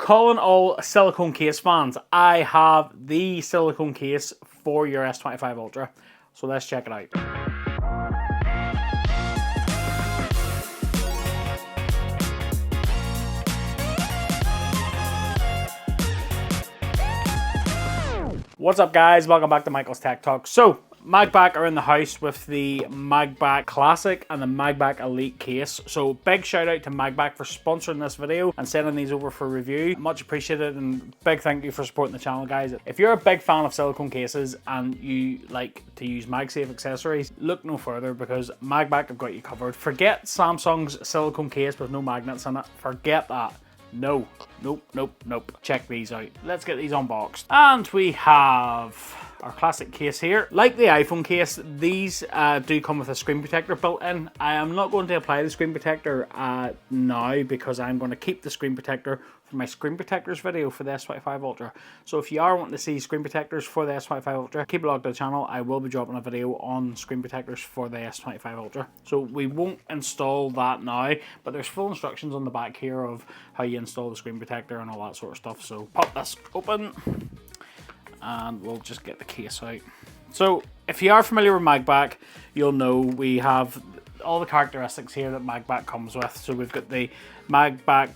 calling all silicone case fans, I have the silicone case for your S25 Ultra. So let's check it out. What's up guys, welcome back to Michael's Tech Talk. So, MagBak are in the house with the MagBak Classic and the MagBak Elite case. So big shout out to MagBak for sponsoring this video and sending these over for review. Much appreciated, and big thank you for supporting the channel guys. If you're a big fan of silicone cases and you like to use MagSafe accessories, look no further because MagBak have got you covered. Forget Samsung's silicone case with no magnets in it. Forget that. No, nope. Check these out. Let's get these unboxed. And we have our classic case here. Like the iPhone case, these do come with a screen protector built in. I am not going to apply the screen protector now because I'm going to keep the screen protector for my screen protectors video for the S25 Ultra. So if you are wanting to see screen protectors for the S25 Ultra, keep it logged to the channel. I will be dropping a video on screen protectors for the S25 Ultra. So we won't install that now, but there's full instructions on the back here of how you install the screen protector and all that sort of stuff. So pop this open and we'll just get the case out. So if you are familiar with MagBak, you'll know we have all the characteristics here that MagBak comes with. So we've got the MagBak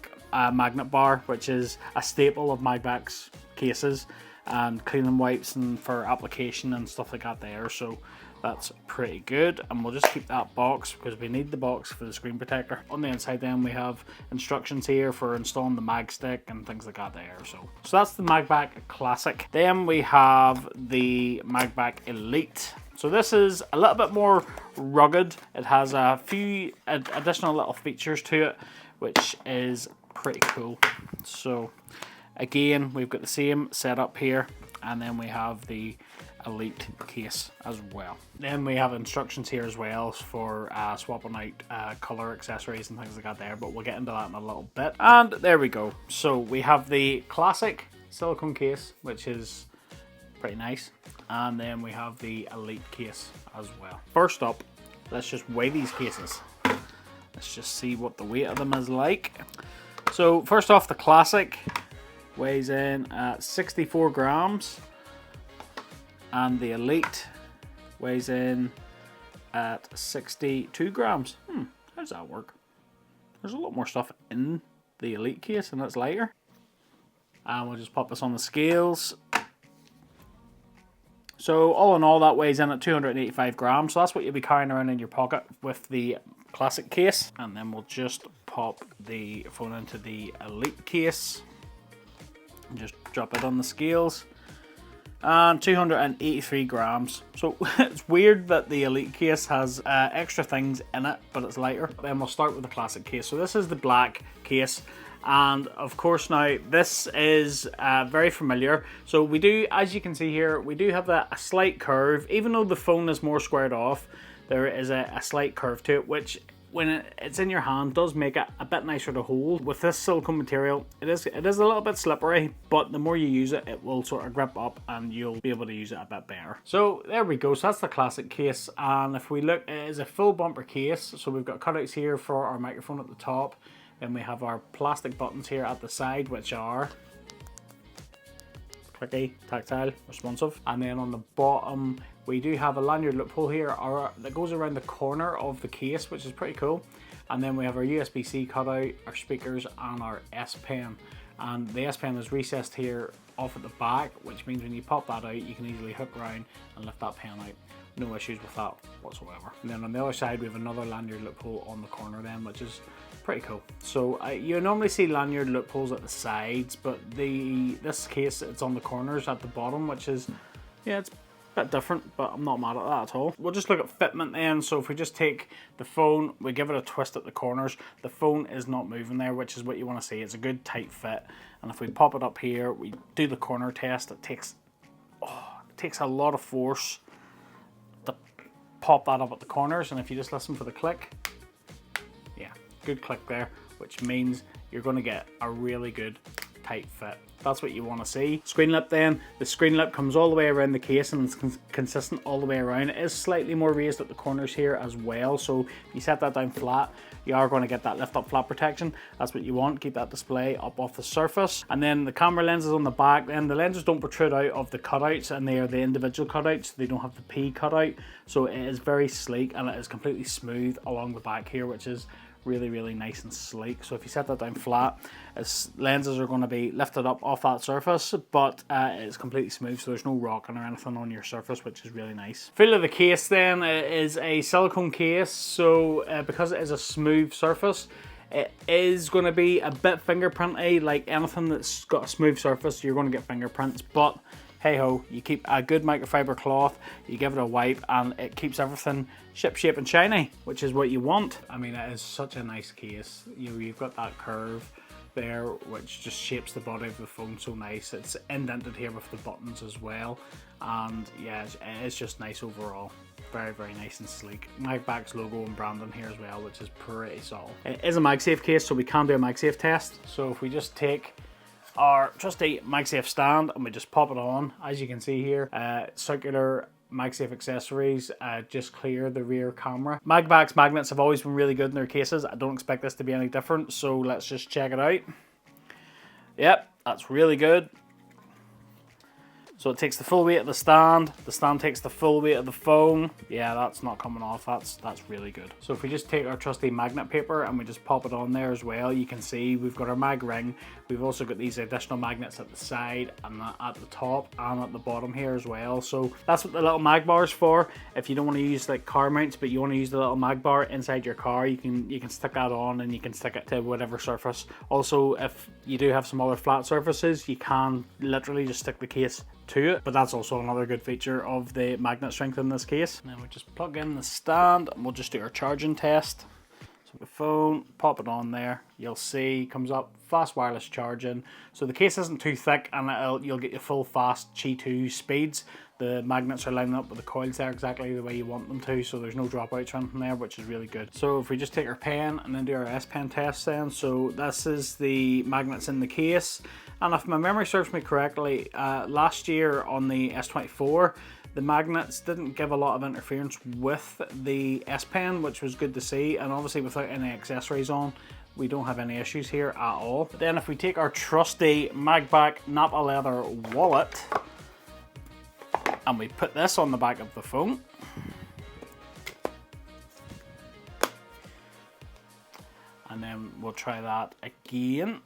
magnet bar, which is a staple of MagBak's cases, and cleaning wipes and for application and stuff like that there. So that's pretty good, and we'll just keep that box because we need the box for the screen protector. On the inside then we have instructions here for installing the mag stick and things like that there. So that's the MagBak Classic. Then we have the MagBak Elite. So this is a little bit more rugged. It has a few additional little features to it, which is pretty cool. So again, we've got the same setup here, and then we have the Elite case as well. Then we have instructions here as well for swapping out color accessories and things like that there, but we'll get into that in a little bit. And there we go. So we have the classic silicone case, which is pretty nice, and then we have the Elite case as well. First up, let's just weigh these cases. Let's just see what the weight of them is like. So first off, the Classic weighs in at 64 grams. And the Elite weighs in at 62 grams. How does that work? There's a lot more stuff in the Elite case and it's lighter. And we'll just pop this on the scales. So all in all, that weighs in at 285 grams. So that's what you'll be carrying around in your pocket with the Classic case. And then we'll just pop the phone into the Elite case and just drop it on the scales. And 283 grams. So it's weird that the Elite case has extra things in it, but it's lighter. Then we'll start with the Classic case. So this is the black case, and of course now this is very familiar. So we do, as you can see here, we do have a slight curve. Even though the phone is more squared off, there is a slight curve to it, which when it's in your hand does make it a bit nicer to hold. With this silicone material, it is a little bit slippery, but the more you use it, it will sort of grip up and you'll be able to use it a bit better. So there we go. So that's the Classic case, and if we look, it is a full bumper case. So we've got cutouts here for our microphone at the top, then we have our plastic buttons here at the side, which are clicky, tactile, responsive, and then on the bottom we do have a lanyard loophole here that goes around the corner of the case, which is pretty cool. And then we have our USB-C cutout, our speakers, and our S Pen. And the S Pen is recessed here off at the back, which means when you pop that out, you can easily hook around and lift that pen out. No issues with that whatsoever. And then on the other side, we have another lanyard loophole on the corner then, which is pretty cool. So you normally see lanyard loopholes at the sides, but this case, it's on the corners at the bottom, which is, yeah, it's a bit different, but I'm not mad at that at all. We'll just look at fitment then. So if we just take the phone, we give it a twist at the corners, the phone is not moving there, which is what you want to see. It's a good tight fit. And if we pop it up here, we do the corner test. It takes a lot of force to pop that up at the corners, and if you just listen for the click, yeah, good click there, which means you're going to get a really good tight fit. That's what you want to see. Screen lip then, the screen lip comes all the way around the case and it's consistent all the way around. It is slightly more raised at the corners here as well, so if you set that down flat, you are going to get that lift up flat protection. That's what you want, keep that display up off the surface. And then the camera lenses on the back, then the lenses don't protrude out of the cutouts, and they are the individual cutouts, they don't have the P cutout, so it is very sleek and it is completely smooth along the back here, which is really nice and sleek. So if you set that down flat, its lenses are going to be lifted up off that surface, but it's completely smooth, so there's no rocking or anything on your surface, which is really nice. Feel of the case then, it is a silicone case, so because it is a smooth surface, it is going to be a bit fingerprinty. Like anything that's got a smooth surface, you're going to get fingerprints, but hey ho, you keep a good microfiber cloth, you give it a wipe, and it keeps everything ship shape and shiny, which is what you want. I mean, it is such a nice case. You've got that curve there, which just shapes the body of the phone so nice. It's indented here with the buttons as well, and yeah, it's just nice overall. Very nice and sleek. MagBak's logo and branding here as well, which is pretty solid. It is a MagSafe case, so we can do a MagSafe test. So if we just take our trusty MagSafe stand and we just pop it on, as you can see here, circular MagSafe accessories just clear the rear camera. MagBak's magnets have always been really good in their cases. I don't expect this to be any different, so let's just check it out. Yep, that's really good. So it takes the full weight of the stand takes the full weight of the phone. Yeah, that's not coming off, that's really good. So if we just take our trusty magnet paper and we just pop it on there as well, you can see we've got our mag ring. We've also got these additional magnets at the side and at the top and at the bottom here as well. So that's what the little mag bar is for. If you don't want to use like car mounts, but you want to use the little mag bar inside your car, you can stick that on and you can stick it to whatever surface. Also, if you do have some other flat surfaces, you can literally just stick the case to it, but that's also another good feature of the magnet strength in this case. And then we just plug in the stand and we'll just do our charging test. So the phone, pop it on there, you'll see comes up fast wireless charging. So the case isn't too thick and you'll get your full fast Qi 2 speeds. The magnets are lining up with the coils there exactly the way you want them to, so there's no dropouts or anything there, which is really good. So if we just take our pen and then do our S Pen test then, so this is the magnets in the case. And if my memory serves me correctly, last year on the S24, the magnets didn't give a lot of interference with the S Pen, which was good to see, and obviously without any accessories on, we don't have any issues here at all. But then if we take our trusty MagBak Napa leather wallet, and we put this on the back of the phone, and then we'll try that again.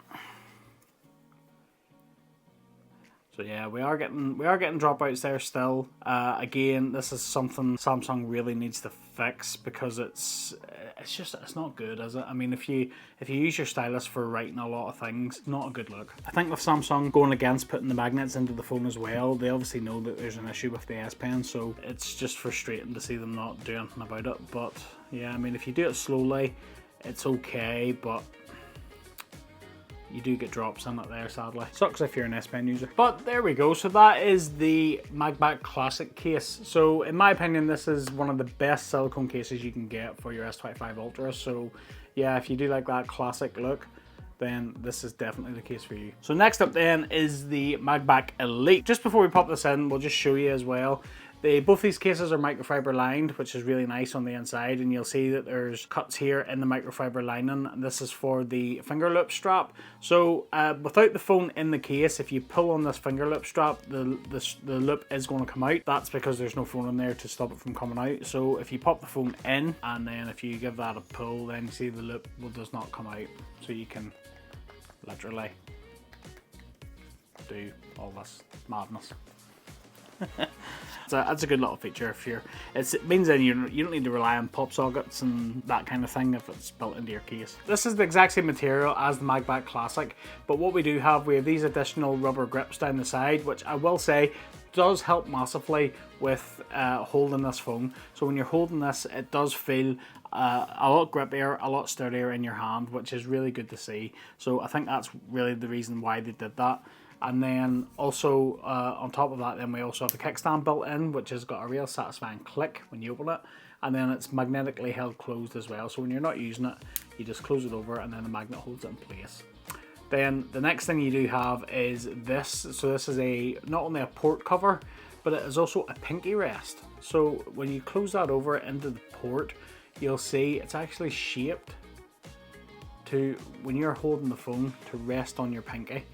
So yeah, we are getting dropouts there still. Again, this is something Samsung really needs to fix because it's not good, is it? I mean, if you use your stylus for writing a lot of things, not a good look. I think with Samsung going against putting the magnets into the phone as well, they obviously know that there's an issue with the S Pen, so it's just frustrating to see them not do anything about it. But yeah, I mean, if you do it slowly, it's okay, but you do get drops in it there, sadly. Sucks if you're an S Pen user. But there we go. So that is the MagBak Classic case. So in my opinion, this is one of the best silicone cases you can get for your S25 Ultra. So yeah, if you do like that classic look, then this is definitely the case for you. So next up then is the MagBak Elite. Just before we pop this in, we'll just show you as well. Both these cases are microfiber lined, which is really nice on the inside, and you'll see that there's cuts here in the microfiber lining, and this is for the finger loop strap. So without the phone in the case, if you pull on this finger loop strap, the loop is going to come out. That's because there's no phone in there to stop it from coming out. So if you pop the phone in, and then if you give that a pull, then you see the loop does not come out. So you can literally do all this madness. So that's a good little feature. It means then you don't need to rely on pop sockets and that kind of thing if it's built into your case. This is the exact same material as the MagBak Classic, but what we have these additional rubber grips down the side, which I will say does help massively with holding this phone. So when you're holding this, it does feel a lot grippier, a lot sturdier in your hand, which is really good to see. So I think that's really the reason why they did that. And then also on top of that, then we also have the kickstand built in, which has got a real satisfying click when you open it. And then it's magnetically held closed as well. So when you're not using it, you just close it over and then the magnet holds it in place. Then the next thing you do have is this. So this is not only a port cover, but it is also a pinky rest. So when you close that over into the port, you'll see it's actually shaped to, when you're holding the phone, to rest on your pinky.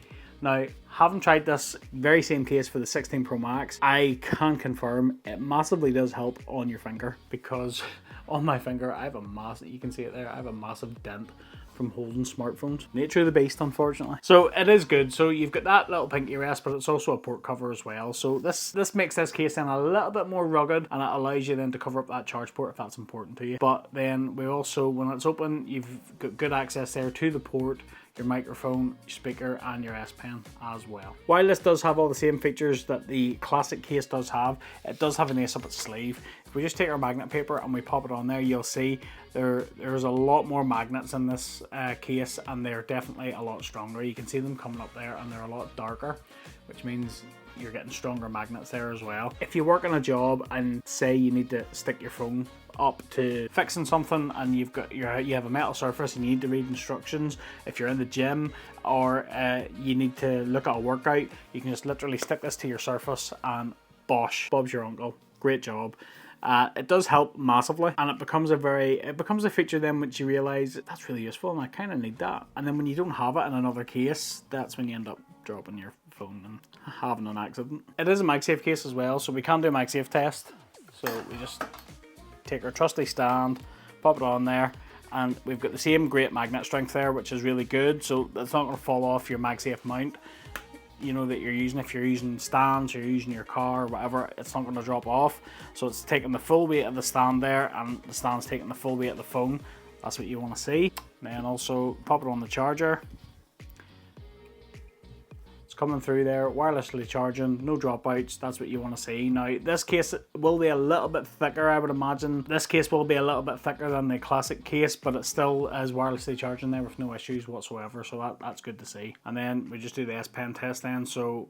Now, having tried this very same case for the 16 Pro Max, I can confirm it massively does help on your finger, because on my finger I have a massive, you can see it there, I have a massive dent from holding smartphones. Nature of the beast, unfortunately. So it is good. So you've got that little pinky rest, but it's also a port cover as well. So this makes this case then a little bit more rugged, and it allows you then to cover up that charge port if that's important to you. But then we also, when it's open, you've got good access there to the port, your microphone, your speaker, and your S Pen as well. While this does have all the same features that the Classic case does have, it does have an ace up its sleeve. If we just take our magnet paper and we pop it on there, you'll see there's a lot more magnets in this case, and they're definitely a lot stronger. You can see them coming up there, and they're a lot darker, which means you're getting stronger magnets there as well. If you work on a job and say you need to stick your phone up to fixing something, and you have a metal surface and you need to read instructions, if you're in the gym or you need to look at a workout, you can just literally stick this to your surface and bosh, Bob's your uncle. Great job. It does help massively, and it becomes a feature then which you realise that's really useful and I kind of need that. And then when you don't have it in another case, that's when you end up dropping your phone and having an accident. It is a MagSafe case as well, so we can do a MagSafe test. So we just take our trusty stand, pop it on there, and we've got the same great magnet strength there, which is really good. So it's not going to fall off your MagSafe mount, you know, that you're using. If you're using stands, or you're using your car or whatever, it's not going to drop off. So it's taking the full weight of the stand there, and the stand's taking the full weight of the phone. That's what you want to see. Then also pop it on the charger. It's coming through there, wirelessly charging, no dropouts. That's what you want to see. Now this case will be a little bit thicker, I would imagine. This case will be a little bit thicker than the Classic case, but it still is wirelessly charging there with no issues whatsoever, so that's good to see. And then we just do the S Pen test then. So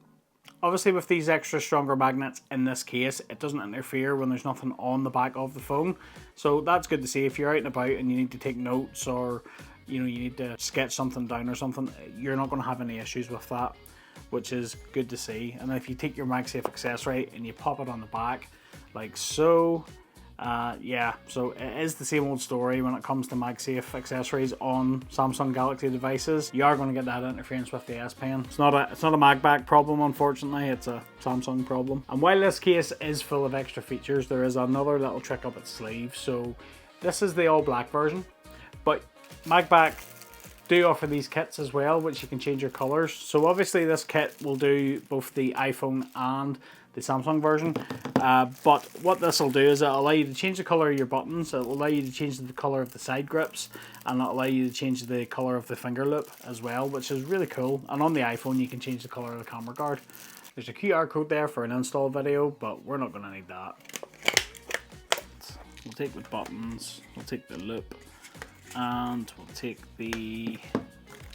obviously with these extra stronger magnets in this case, it doesn't interfere when there's nothing on the back of the phone, so that's good to see. If you're out and about and you need to take notes, or you need to sketch something down or something, you're not going to have any issues with that, which is good to see. And if you take your MagSafe accessory and you pop it on the back like so, yeah, so it is the same old story when it comes to MagSafe accessories on Samsung Galaxy devices. You are going to get that interference with the S Pen. It's not a MagBak problem, unfortunately, it's a Samsung problem. And while this case is full of extra features, there is another little trick up its sleeve. So this is the all black version, but MagBak do offer these kits as well, which you can change your colors. So obviously this kit will do both the iPhone and the Samsung version, but what this will do is it'll allow you to change the color of your buttons, it'll allow you to change the color of the side grips, and it'll allow you to change the color of the finger loop as well, which is really cool. And on the iPhone you can change the color of the camera guard. There's a QR code there for an install video, but we're not going to need that. We'll take the buttons, we'll take the loop, and we'll take the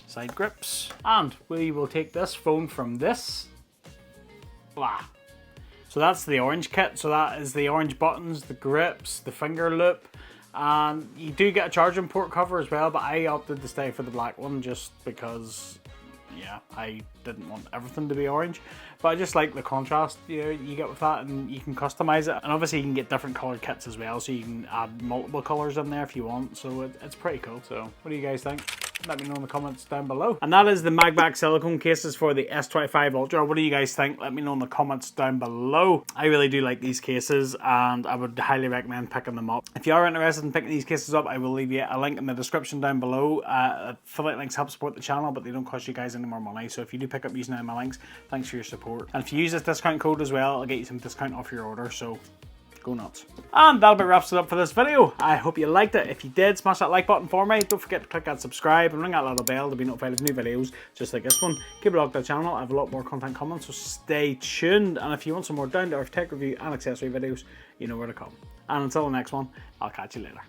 side grips, and we will take this phone from this. Blah. So that's the orange kit. So that is the orange buttons, the grips, the finger loop, and you do get a charging port cover as well, but I opted to stay for the black one just because, yeah, I didn't want everything to be orange, but I just like the contrast you get with that, and you can customize it. And obviously you can get different colored kits as well, so you can add multiple colors in there if you want, so it's pretty cool. So what do you guys think? Let me know in the comments down below. And that is the MagBak silicone cases for the S25 Ultra. What do you guys think? Let me know in the comments down below. I really do like these cases, and I would highly recommend picking them up. If you are interested in picking these cases up, I will leave you a link in the description down below. Affiliate links help support the channel, but they don't cost you guys any more money. So if you do pick up using any of my links, thanks for your support. And if you use this discount code as well, I'll get you some discount off your order. So go nuts. And that about wraps it up for this video. I hope you liked it. If you did, smash that like button for me. Don't forget to click that subscribe and ring that little bell to be notified of new videos just like this one. Keep it locked to the channel. I have a lot more content coming, so stay tuned. And if you want some more down-to-earth tech review and accessory videos, you know where to come. And until the next one, I'll catch you later.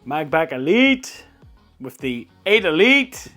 MagBak Elite with the 8 Elite.